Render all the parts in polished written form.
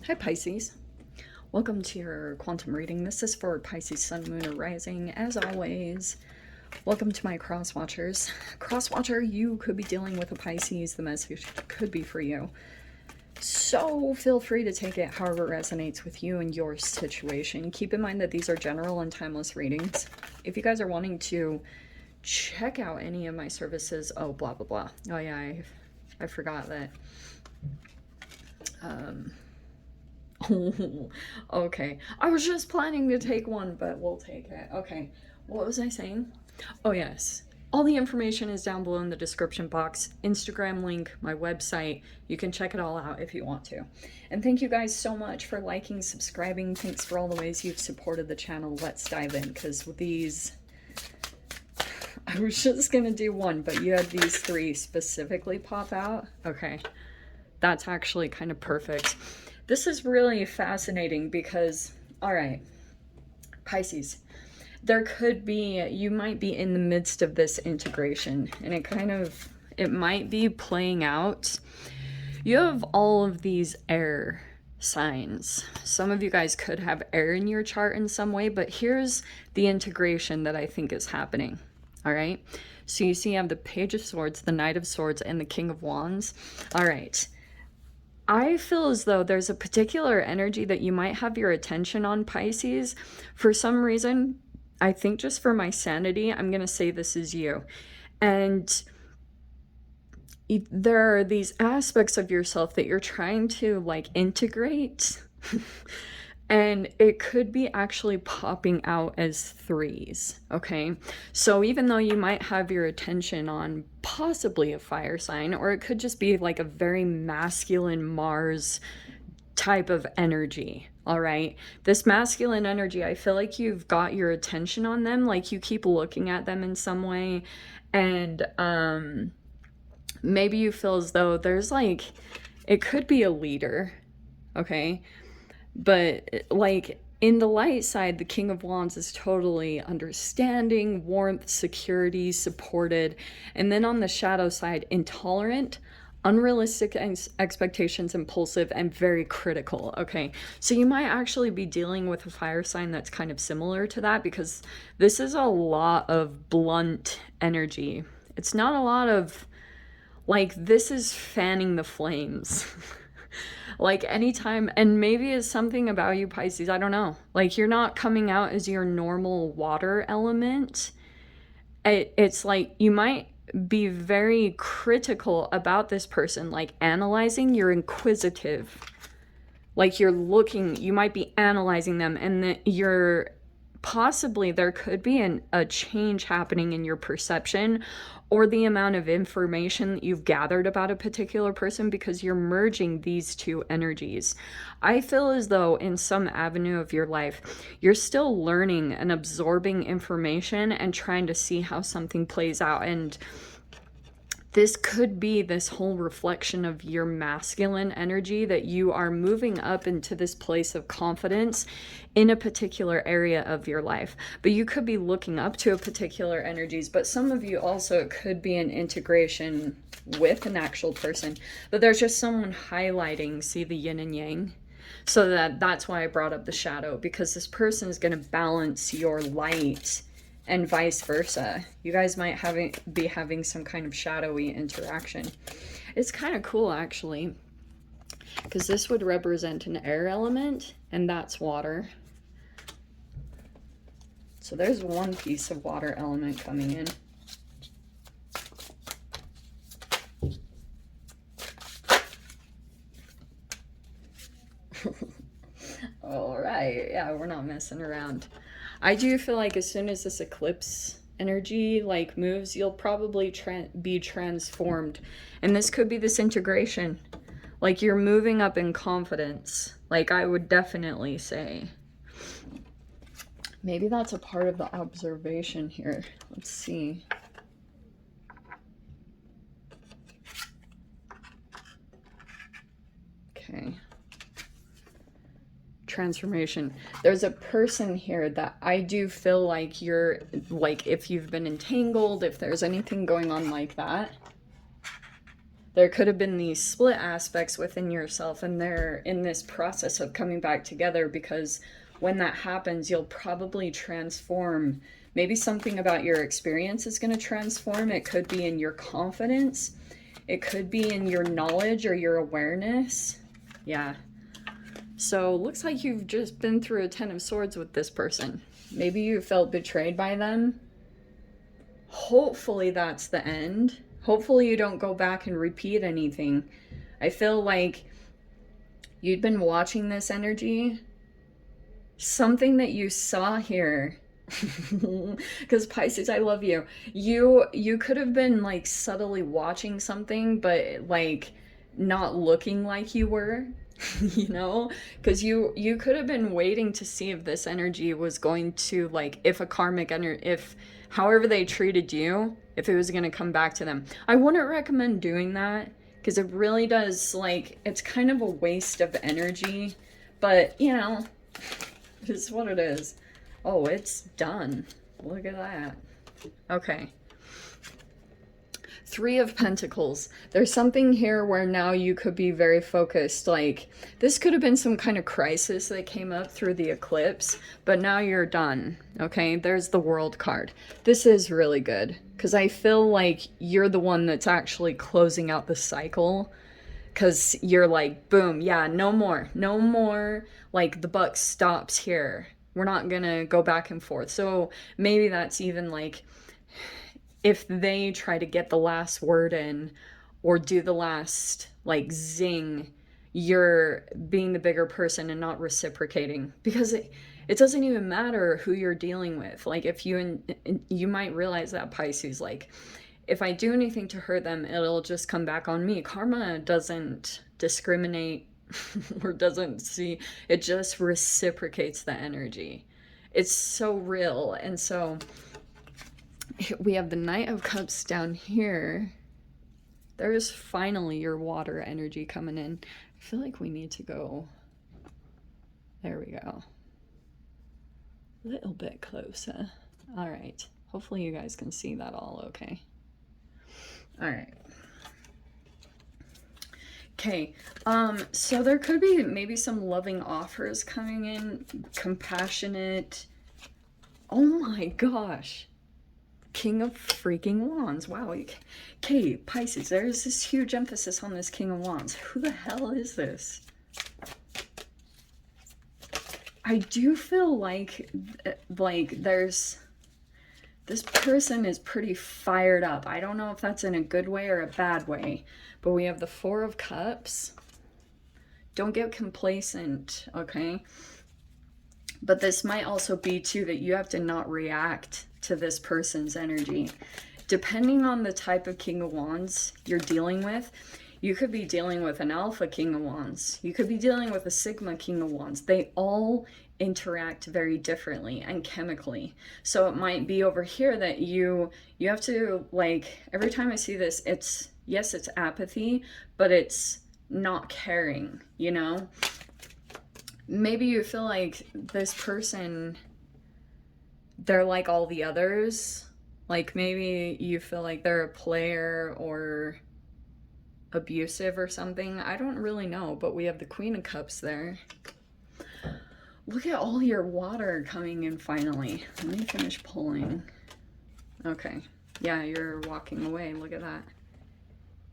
Hi Pisces, welcome to your quantum reading. This is for Pisces Sun, Moon, or Rising. As always, welcome to my cross watchers. Cross watcher, you could be dealing with a Pisces. The message could be for you. So feel free to take it however resonates with you and your situation. Keep in mind that these are general and timeless readings. If you guys are wanting to check out any of my services, oh, blah, blah, blah. Oh yeah, I forgot that. Okay. I was just planning to take one, but we'll take it. Okay. What was I saying? Oh, yes. All the information is down below in the description box. Instagram link, my website. You can check it all out if you want to. And thank you guys so much for liking, subscribing. Thanks for all the ways you've supported the channel. Let's dive in, because with these... I was just going to do one, but you had these three specifically pop out. Okay. That's actually kind of perfect. This is really fascinating because, all right, Pisces, there could be, you might be in the midst of this integration, and it might be playing out. You have all of these air signs. Some of you guys could have air in your chart in some way, but here's the integration that I think is happening. All right. So you see you have the Page of Swords, the Knight of Swords, and the King of Wands. All right. I feel as though there's a particular energy that you might have your attention on, Pisces. For some reason, I think just for my sanity, I'm going to say this is you. And there are these aspects of yourself that you're trying to like integrate. And it could be actually popping out as threes, okay? So even though you might have your attention on possibly a fire sign, or it could just be like a very masculine Mars type of energy, all right? This masculine energy, I feel like you've got your attention on them, like you keep looking at them in some way, and maybe you feel as though there's like, it could be a leader, okay? But like in the light side, the King of Wands is totally understanding, warmth, security, supported. And then on the shadow side, intolerant, unrealistic expectations, impulsive, and very critical. Okay, so you might actually be dealing with a fire sign that's kind of similar to that, because this is a lot of blunt energy. It's not a lot of like, this is fanning the flames. Like anytime, and maybe it's something about you, Pisces, I don't know. Like you're not coming out as your normal water element. It's like you might be very critical about this person, like analyzing, you're inquisitive. Like you're looking, you might be analyzing them, and that you're possibly, there could be a change happening in your perception or the amount of information that you've gathered about a particular person, because you're merging these two energies. I feel as though in some avenue of your life, you're still learning and absorbing information and trying to see how something plays out. And this could be this whole reflection of your masculine energy, that you are moving up into this place of confidence in a particular area of your life. But you could be looking up to a particular energies, but some of you also, it could be an integration with an actual person. But there's just someone highlighting, see the yin and yang? So that's why I brought up the shadow, because this person is going to balance your light, and vice versa. You guys might be having some kind of shadowy interaction. It's kind of cool, actually, because this would represent an air element, and that's water. So there's one piece of water element coming in. All right, yeah, we're not messing around. I do feel like as soon as this eclipse energy like moves, you'll probably be transformed. And this could be this integration. Like you're moving up in confidence. Like I would definitely say. Maybe that's a part of the observation here. Let's see. Okay. Transformation. There's a person here that I do feel like you're like, if you've been entangled, if there's anything going on like that, There could have been these split aspects within yourself, and they're in this process of coming back together, because when that happens, you'll probably transform. Maybe something about your experience is going to transform. It could be in your confidence. It could be in your knowledge or your awareness. Yeah. So looks like you've just been through a 10 of Swords with this person. Maybe you felt betrayed by them. Hopefully that's the end. Hopefully you don't go back and repeat anything. I feel like you'd been watching this energy. Something that you saw here, because Pisces, I love you. You could have been like subtly watching something, but like not looking like you were. You know, because you could have been waiting to see if this energy was going to, like, if a karmic energy, if however they treated you, if it was going to come back to them. I wouldn't recommend doing that, because it really does, like, it's kind of a waste of energy, but you know, it's what it is. Oh, it's done. Look at that. Okay. Three of Pentacles. There's something here where now you could be very focused. Like, this could have been some kind of crisis that came up through the eclipse, but now you're done. Okay, there's the World card. This is really good, because I feel like you're the one that's actually closing out the cycle, because you're like, boom, yeah, no more, like the buck stops here. We're not gonna go back and forth. So maybe that's even like, if they try to get the last word in or do the last like zing, you're being the bigger person and not reciprocating, because it doesn't even matter who you're dealing with. Like, if you might realize that, Pisces, like, if I do anything to hurt them, it'll just come back on me. Karma doesn't discriminate or doesn't see, it just reciprocates the energy. It's so real. And so we have the Knight of Cups down here. There's finally your water energy coming in. I feel like we need to go, there we go, a little bit closer. All right, hopefully you guys can see that all okay. All right. Okay, so there could be maybe some loving offers coming in, compassionate. Oh my gosh. King of freaking Wands. Wow. Okay, Pisces, there's this huge emphasis on this King of Wands. Who the hell is this? I do feel like there's, this person is pretty fired up. I don't know if that's in a good way or a bad way, but we have the Four of Cups. Don't get complacent, okay? But this might also be too that you have to not react to this person's energy. Depending on the type of King of Wands you're dealing with, you could be dealing with an Alpha King of Wands. You could be dealing with a Sigma King of Wands. They all interact very differently and chemically. So it might be over here that you have to, like, every time I see this, it's, yes, it's apathy, but it's not caring, you know? Maybe you feel like this person, they're like all the others. Like, maybe you feel like they're a player or abusive or something. I don't really know, but we have the Queen of Cups there. Look at all your water coming in finally. Let me finish pulling. Okay. Yeah, you're walking away. Look at that.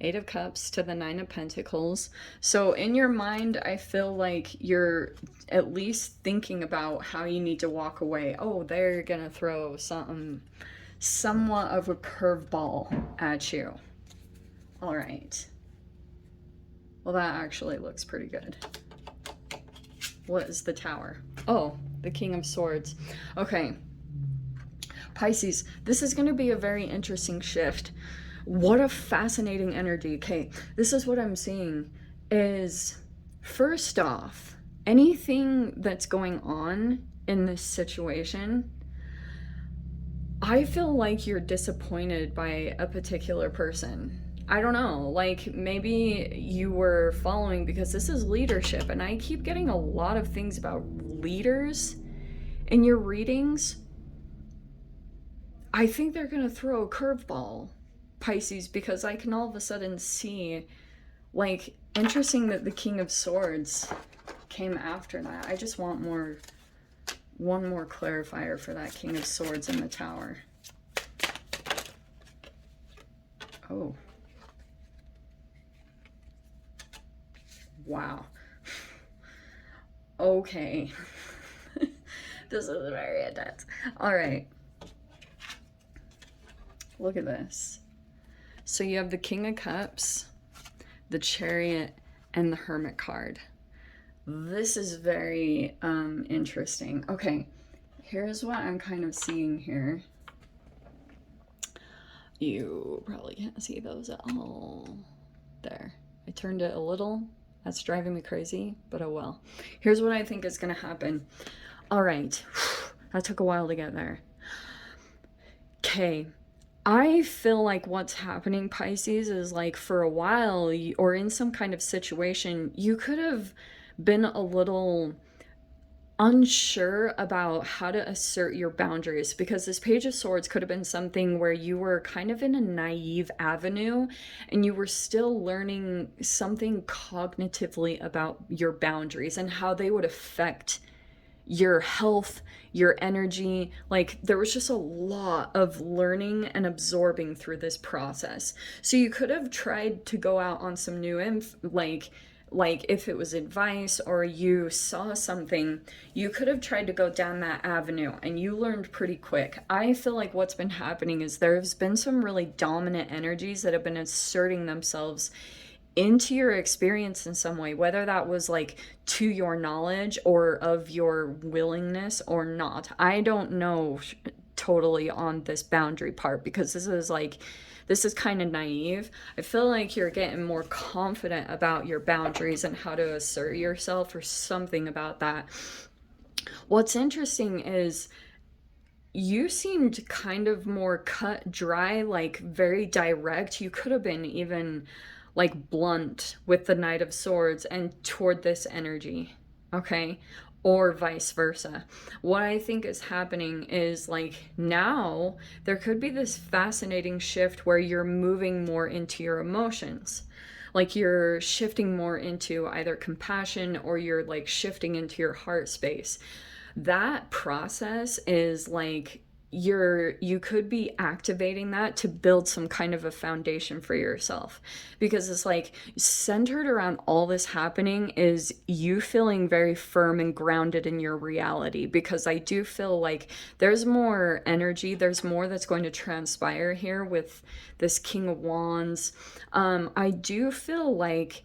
Eight of Cups to the Nine of Pentacles. So in your mind, I feel like you're at least thinking about how you need to walk away. Oh, they're gonna throw something, somewhat of a curveball at you. All right. Well, that actually looks pretty good. What is the Tower? Oh, the King of Swords. Okay. Pisces, this is gonna be a very interesting shift. What a fascinating energy. Okay, this is what I'm seeing is, first off, anything that's going on in this situation, I feel like you're disappointed by a particular person. I don't know, like maybe you were following, because this is leadership, and I keep getting a lot of things about leaders in your readings. I think they're gonna throw a curveball. Pisces, because I can all of a sudden see, like, interesting that the King of Swords came after that. I just want one more clarifier for that King of Swords in the Tower. Oh. Wow. Okay. This is very intense. All right. Look at this. So you have the King of Cups, the Chariot, and the Hermit card. This is very interesting. Okay, here's what I'm kind of seeing here. You probably can't see those at all. There. I turned it a little. That's driving me crazy, but oh well. Here's what I think is going to happen. All right. That took a while to get there. Okay. I feel like what's happening, Pisces, is like for a while or in some kind of situation, you could have been a little unsure about how to assert your boundaries, because this Page of Swords could have been something where you were kind of in a naive avenue and you were still learning something cognitively about your boundaries and how they would affect your health, your energy. Like, there was just a lot of learning and absorbing through this process. So you could have tried to go out on some new like if it was advice or you saw something, you could have tried to go down that avenue and you learned pretty quick. I feel like what's been happening is there's been some really dominant energies that have been asserting themselves into your experience in some way, whether that was like to your knowledge or of your willingness or not. I don't know totally on this boundary part, because this is kind of naive. I feel like you're getting more confident about your boundaries and how to assert yourself or something about that. What's interesting is you seemed kind of more cut dry, like very direct. You could have been even like blunt with the Knight of Swords and toward this energy, okay? Or vice versa. What I think is happening is like now there could be this fascinating shift where you're moving more into your emotions. Like you're shifting more into either compassion or you're like shifting into your heart space. That process is like you could be activating that to build some kind of a foundation for yourself, because it's like centered around all this happening is you feeling very firm and grounded in your reality, because I do feel like there's more energy, there's more that's going to transpire here with this King of Wands. I do feel like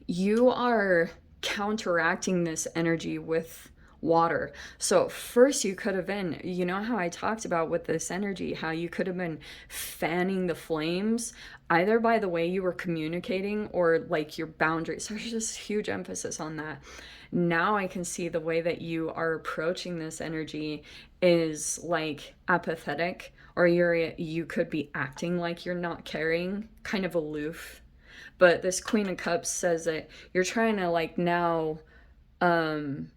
you are counteracting this energy with water. So first you could have been, you know how I talked about with this energy, how you could have been fanning the flames either by the way you were communicating or like your boundaries. There's just huge emphasis on that. Now I can see the way that you are approaching this energy is like apathetic, or you could be acting like you're not caring, kind of aloof. But this Queen of Cups says that you're trying to like now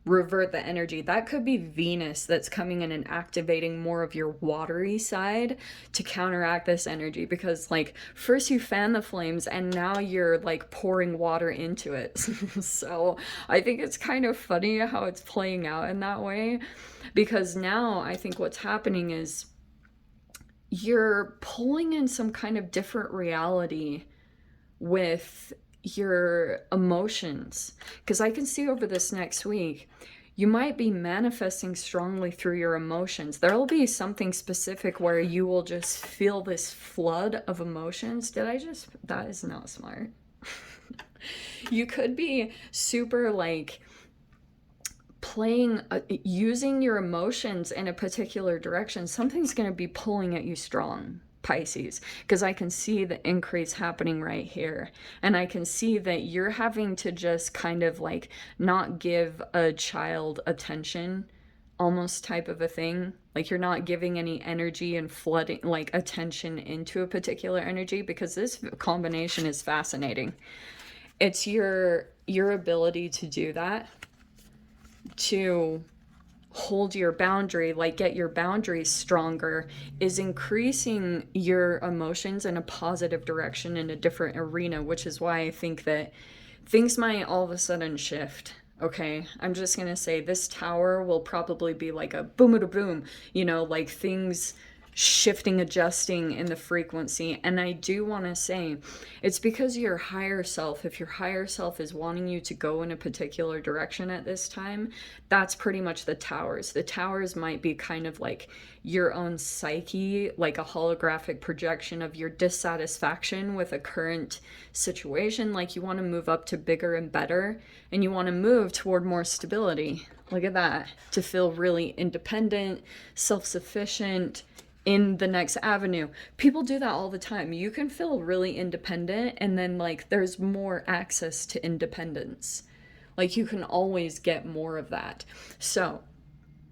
revert the energy. That could be Venus that's coming in and activating more of your watery side to counteract this energy, because like first you fan the flames and now you're like pouring water into it. So I think it's kind of funny how it's playing out in that way, because now I think what's happening is you're pulling in some kind of different reality with your emotions, because I can see over this next week you might be manifesting strongly through your emotions. There will be something specific where you will just feel this flood of emotions. That is not smart. You could be super like using your emotions in a particular direction. Something's going to be pulling at you strong, Pisces, because I can see the increase happening right here. And I can see that you're having to just kind of like not give a child attention, almost type of a thing. Like you're not giving any energy and flooding like attention into a particular energy, because this combination is fascinating. It's your ability to do that, to hold your boundary, like get your boundaries stronger, is increasing your emotions in a positive direction in a different arena, which is why I think that things might all of a sudden shift. Okay, I'm just gonna say this tower will probably be like a boom a boom, like things shifting, adjusting in the frequency. And I do want to say it's because your higher self, if your higher self is wanting you to go in a particular direction at this time, that's pretty much the towers. The towers might be kind of like your own psyche, like a holographic projection of your dissatisfaction with a current situation. Like you want to move up to bigger and better, and you want to move toward more stability. Look at that. To feel really independent, self-sufficient, in the next avenue. People do that all the time. You can feel really independent, and then like there's more access to independence. Like you can always get more of that. So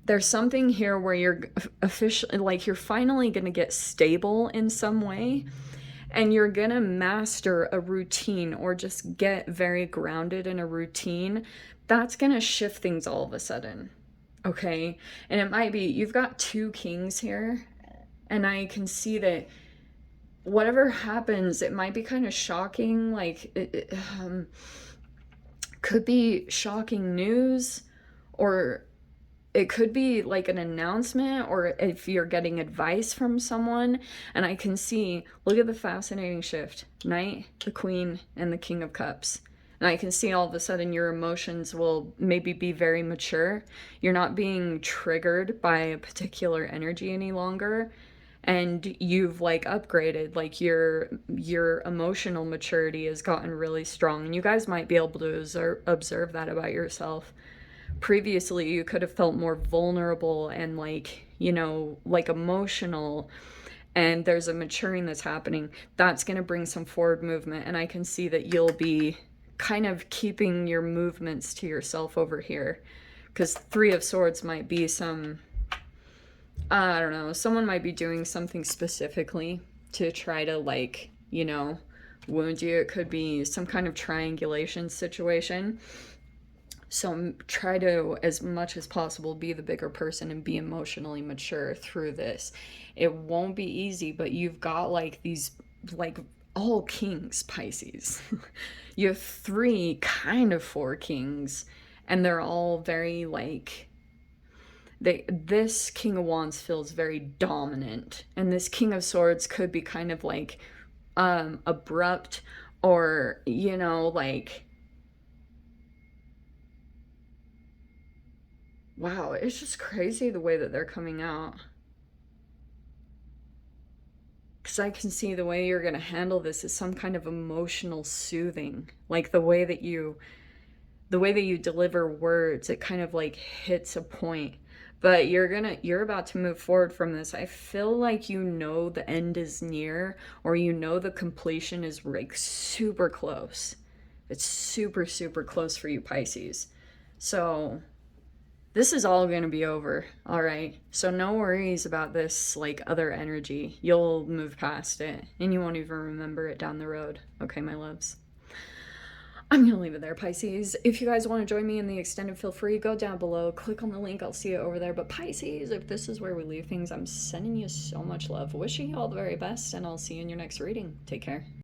there's something here where you're officially, like you're finally going to get stable in some way, and you're going to master a routine or just get very grounded in a routine. That's going to shift things all of a sudden. Okay. And it might be, you've got 2 kings here, and I can see that whatever happens, it might be kind of shocking. Like, could be shocking news, or it could be like an announcement, or if you're getting advice from someone. And I can see, look at the fascinating shift. Knight, the Queen, and the King of Cups. And I can see all of a sudden your emotions will maybe be very mature. You're not being triggered by a particular energy any longer. And you've like upgraded, like your emotional maturity has gotten really strong. And you guys might be able to observe that about yourself. Previously, you could have felt more vulnerable and like, like emotional, and there's a maturing that's happening. That's going to bring some forward movement, and I can see that you'll be kind of keeping your movements to yourself over here, because 3 of Swords might be some, I don't know, someone might be doing something specifically to try to like, wound you. It could be some kind of triangulation situation. So try to, as much as possible, be the bigger person and be emotionally mature through this. It won't be easy, but you've got like these, like all kings, Pisces. You have 3, kind of 4 kings, and they're all very like, this King of Wands feels very dominant, and this King of Swords could be kind of like abrupt, or like, wow, it's just crazy the way that they're coming out. Because I can see the way you're going to handle this is some kind of emotional soothing. Like the way that you deliver words, it kind of like hits a point. But you're about to move forward from this. I feel like the end is near, or the completion is like super close. It's super, super close for you, Pisces. So this is all going to be over, all right? So no worries about this, like, other energy. You'll move past it, and you won't even remember it down the road. Okay, my loves? I'm going to leave it there, Pisces. If you guys want to join me in the extended, feel free. Go down below. Click on the link. I'll see you over there. But Pisces, if this is where we leave things, I'm sending you so much love. Wishing you all the very best, and I'll see you in your next reading. Take care.